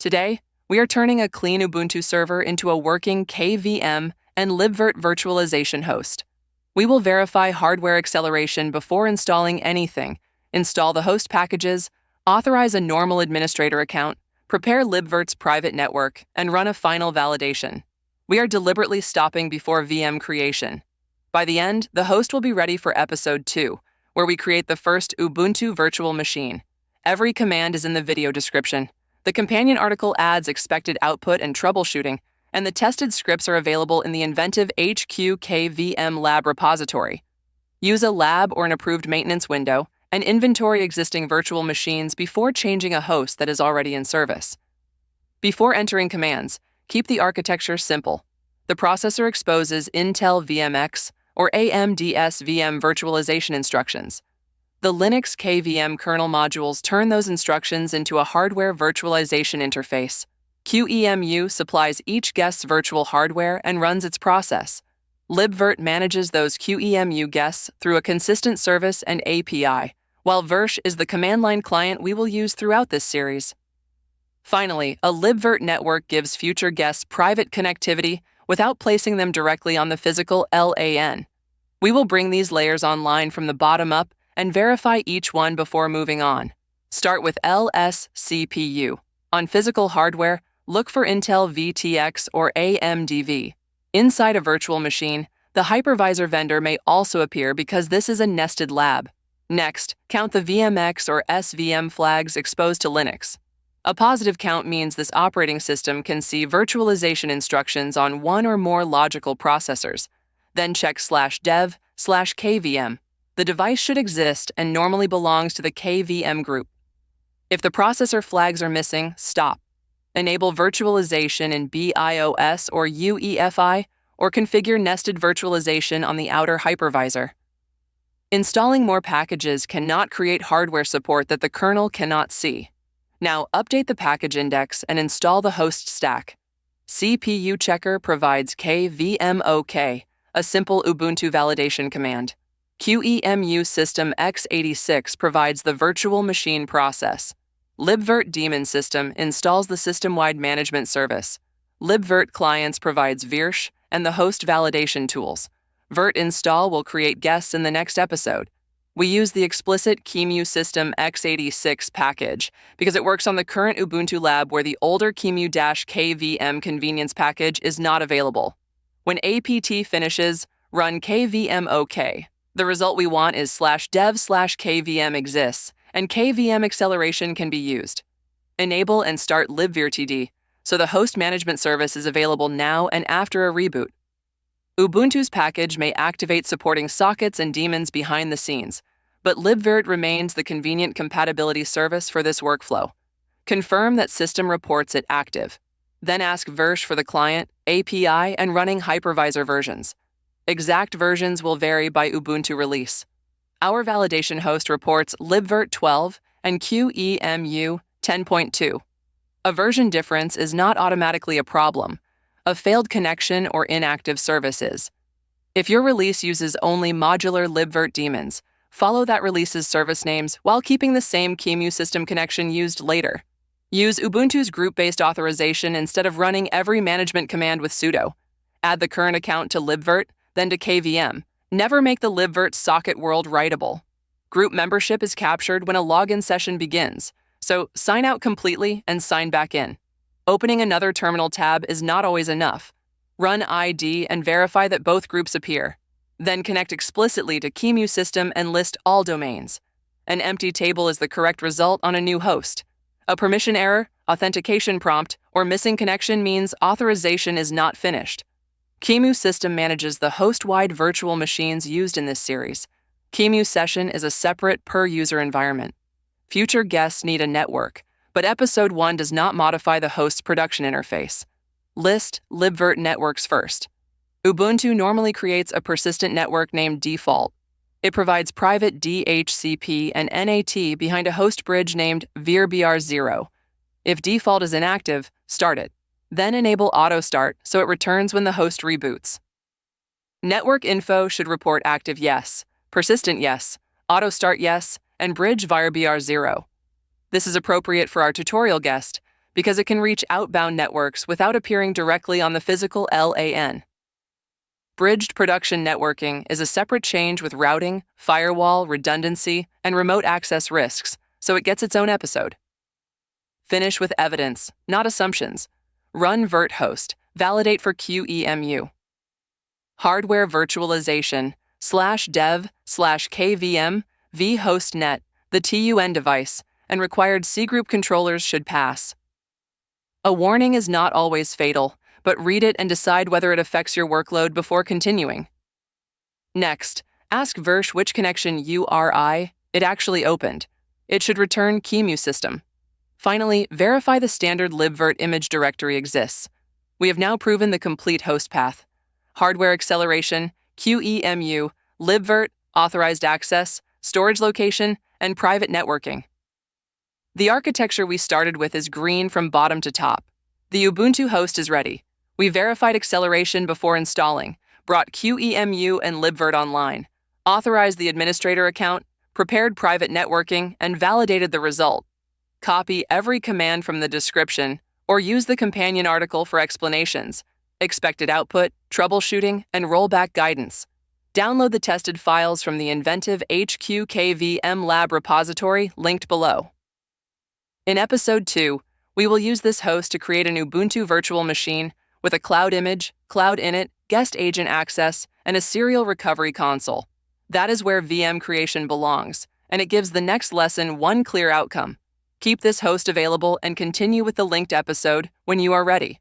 Today, we are turning a clean Ubuntu server into a working KVM and libvirt virtualization host. We will verify hardware acceleration before installing anything, install the host packages, authorize a normal administrator account, prepare libvirt's private network, and run a final validation. We are deliberately stopping before VM creation. By the end, the host will be ready for episode 2, where we create the first Ubuntu virtual machine. Every command is in the video description. The companion article adds expected output and troubleshooting, and the tested scripts are available in the InventiveHQ KVM lab repository. Use a lab or an approved maintenance window and inventory existing virtual machines before changing a host that is already in service. Before entering commands, keep the architecture simple. The processor exposes Intel VMX or AMD's VM virtualization instructions. The Linux KVM kernel modules turn those instructions into a hardware virtualization interface. QEMU supplies each guest's virtual hardware and runs its process. libvirt manages those QEMU guests through a consistent service and API, while virsh is the command line client we will use throughout this series. Finally, a libvirt network gives future guests private connectivity without placing them directly on the physical LAN. We will bring these layers online from the bottom up and verify each one before moving on. Start with LSCPU. On physical hardware, look for Intel VTX or AMDV. Inside a virtual machine, the hypervisor vendor may also appear because this is a nested lab. Next, count the VMX or SVM flags exposed to Linux. A positive count means this operating system can see virtualization instructions on one or more logical processors. Then check /dev/KVM. The device should exist and normally belongs to the KVM group. If the processor flags are missing, stop. Enable virtualization in BIOS or UEFI, or configure nested virtualization on the outer hypervisor. Installing more packages cannot create hardware support that the kernel cannot see. Now update the package index and install the host stack. CPU checker provides kvmok, a simple Ubuntu validation command. QEMU system x86 provides the virtual machine process. libvirt daemon system installs the system-wide management service. libvirt clients provides virsh and the host validation tools. virt install will create guests in the next episode. We use the explicit QEMU system x86 package because it works on the current Ubuntu lab where the older QEMU-KVM convenience package is not available. When apt finishes, run kvmok. The result we want is /dev/kvm exists, and KVM acceleration can be used. Enable and start libvirtd, so the host management service is available now and after a reboot. Ubuntu's package may activate supporting sockets and daemons behind the scenes, but libvirt remains the convenient compatibility service for this workflow. Confirm that system reports it active. Then ask virsh for the client, API, and running hypervisor versions. Exact versions will vary by Ubuntu release. Our validation host reports libvirt 12 and QEMU 10.2. A version difference is not automatically a problem. A failed connection or inactive service is. If your release uses only modular libvirt daemons, follow that release's service names while keeping the same QEMU system connection used later. Use Ubuntu's group-based authorization instead of running every management command with sudo. Add the current account to libvirt, then to KVM. Never make the libvirt socket world writable. Group membership is captured when a login session begins, so sign out completely and sign back in. Opening another terminal tab is not always enough. Run ID and verify that both groups appear. Then connect explicitly to QEMU system and list all domains. An empty table is the correct result on a new host. A permission error, authentication prompt, or missing connection means authorization is not finished. QEMU system manages the host-wide virtual machines used in this series. QEMU session is a separate per-user environment. Future guests need a network, but Episode 1 does not modify the host's production interface. List libvirt networks first. Ubuntu normally creates a persistent network named default. It provides private DHCP and NAT behind a host bridge named virbr0. If default is inactive, start it. Then enable auto start so it returns when the host reboots. Network info should report active yes, persistent yes, auto start yes, and bridge virbr0. This is appropriate for our tutorial guest because it can reach outbound networks without appearing directly on the physical LAN. Bridged production networking is a separate change with routing, firewall, redundancy, and remote access risks, so it gets its own episode. Finish with evidence, not assumptions. Run virt host, validate for QEMU. Hardware virtualization /dev/KVM vhostnet, the TUN device, and required C-group controllers should pass. A warning is not always fatal, but read it and decide whether it affects your workload before continuing. Next, ask virsh which connection URI it actually opened. It should return QEMU system. Finally, verify the standard libvirt image directory exists. We have now proven the complete host path: hardware acceleration, QEMU, libvirt, authorized access, storage location, and private networking. The architecture we started with is green from bottom to top. The Ubuntu host is ready. We verified acceleration before installing, brought QEMU and libvirt online, authorized the administrator account, prepared private networking, and validated the result. Copy every command from the description or use the companion article for explanations, expected output, troubleshooting, and rollback guidance. Download the tested files from the InventiveHQ KVM lab repository linked below. In Episode 2, we will use this host to create an Ubuntu virtual machine with a cloud image, cloud init, guest agent access, and a serial recovery console. That is where VM creation belongs, and it gives the next lesson one clear outcome. Keep this host available and continue with the linked episode when you are ready.